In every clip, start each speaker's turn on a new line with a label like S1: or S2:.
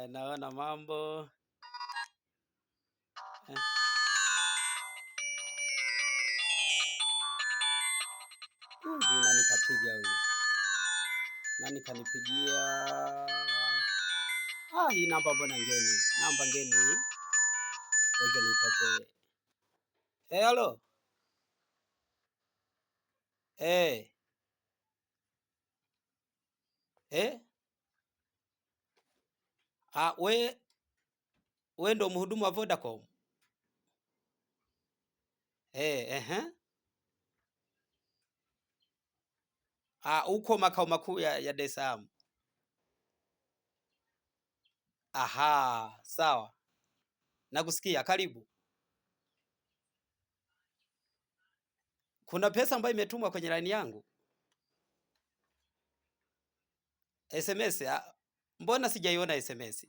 S1: Naona mambo eh. Nani kapiga huyu? Nani kanipigia? Hii namba mbona ngeni? Namba ngeni. Ngoja nipate. Halo. Eh. Eh? We ndo mhudumu wa Vodacom? Uko makao makuu ya Dar es Salaam. Aha, sawa. Nakusikia, karibu. Kuna pesa ambayo imetumwa kwenye line yangu? SMS? Mbona sijaiona SMS?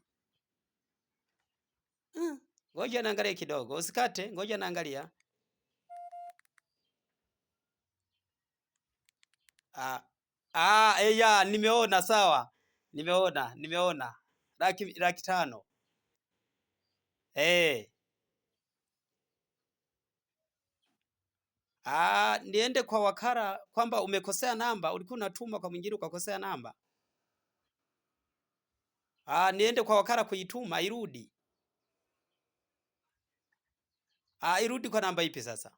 S1: Ngoja naangalia kidogo. Usikate, ngoja naangalia. Nimeona, sawa. Nimeona. Laki 5. Niende kwa wakala kwamba umekosea namba, ulikuwa unatuma kwa mwingine ukakosea namba. Niende kwa wakala kuituma irudi. Irudi kwa namba ipi sasa?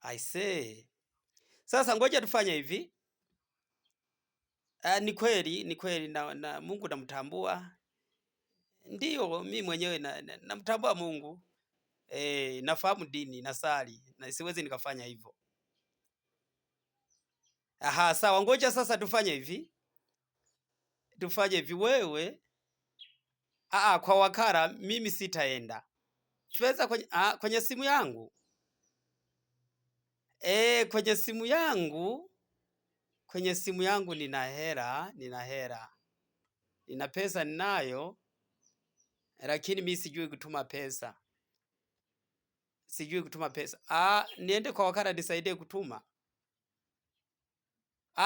S1: I say. Sasa ngoja tufanye hivi. Ni kweli na Mungu namtambua. Ndiyo, mimi mwenyewe namtambua Mungu. Nafahamu dini, nasali, na siwezi nikafanya hivyo. Sawa, ngoja sasa tufanye hivi. Wewe kwa wakala mimi sitaenda. Tuweza kwenye simu yangu. Kwenye simu yangu nina hela. Nina pesa ninayo, lakini mimi sijui kutuma pesa. Niende kwa wakala nisaidie kutuma.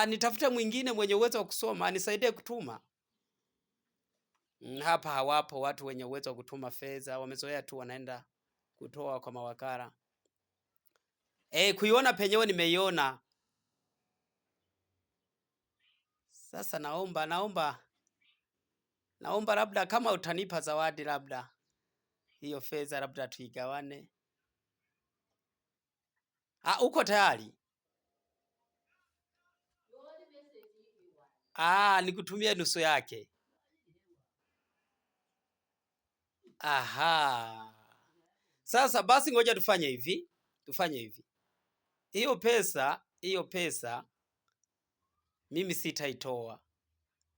S1: Nitafute mwingine mwenye uwezo wa kusoma nisaidie kutuma. Hapa hawapo watu wenye uwezo wa kutuma fedha, wamezoea tu wanaenda kutoa kwa mawakala. Kuiona penyewe nimeiona. Sasa naomba labda kama utanipa zawadi, labda hiyo fedha labda tuigawane. Uko tayari? Nikutumie nusu yake. Sasa basi ngoja tufanye hivi. Hiyo pesa mimi sitaitoa.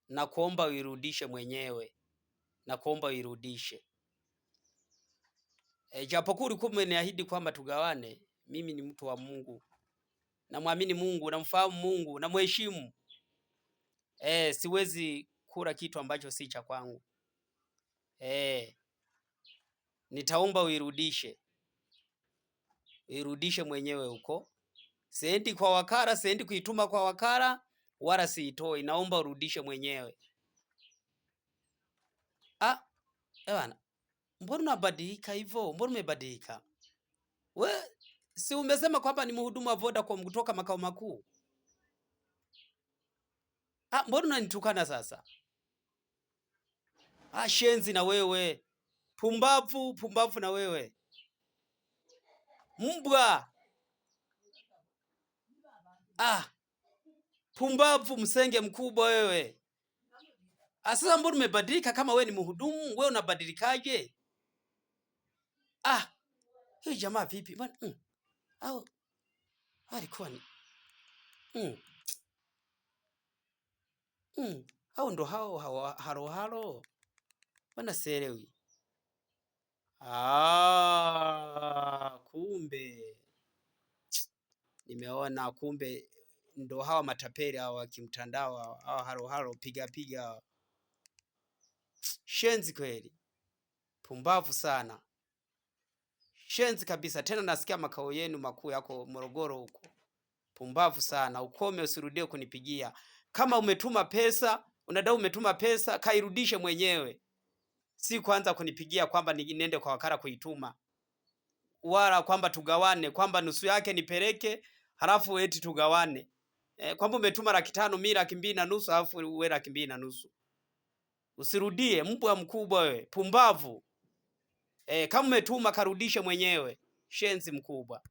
S1: Na kuomba uirudishe mwenyewe. Japokuwa ulikuwa umeniahidi kwamba tugawane, mimi ni mtu wa Mungu. Namwamini Mungu, namfahamu Mungu, namheshimu. Siwezi kula kitu ambacho si cha kwangu. Nitaomba uirudishe mwenyewe huko. Siendi kwa wakala, siendi kuituma kwa wakala, wala siitoi. Naomba urudishe mwenyewe. Ewana, mbona unabadilika hivyo? Mbona umebadilika? Si umesema kwamba ni mhudumu wa Vodacom kutoka makao makuu? Mbona unanitukana sasa? Shenzi na wewe. Pumbavu na wewe. Mbwa. Pumbavu msenge mkubwa wewe. Sasa mbona umebadilika? Kama wewe ni mhudumu, wewe unabadilikaje? Hii jamaa vipi bwana? Alikuwa ni au ndo hao halo bwana, sielewi. Kumbe nimeona, kumbe ndo hawa matapeli hawa kimtandao hawa halo piga. Shenzi kweli, pumbavu sana. Shenzi kabisa. Tena nasikia makao yenu makuu yako Morogoro huko. Pumbavu sana. Ukome, usirudie kunipigia. Kama umetuma pesa, unadai umetuma pesa, kairudishe mwenyewe. Si kwanza kunipigia kwamba niende kwa wakala kuituma. Wala kwamba tugawane, kwamba nusu yake nipeleke, halafu eti tugawane. Kwamba umetuma 500,000 mimi 2,500,000 halafu uwe 2,500,000. Usirudie, mbwa mkubwa wewe, pumbavu. Kama umetuma karudishe mwenyewe, shenzi mkubwa.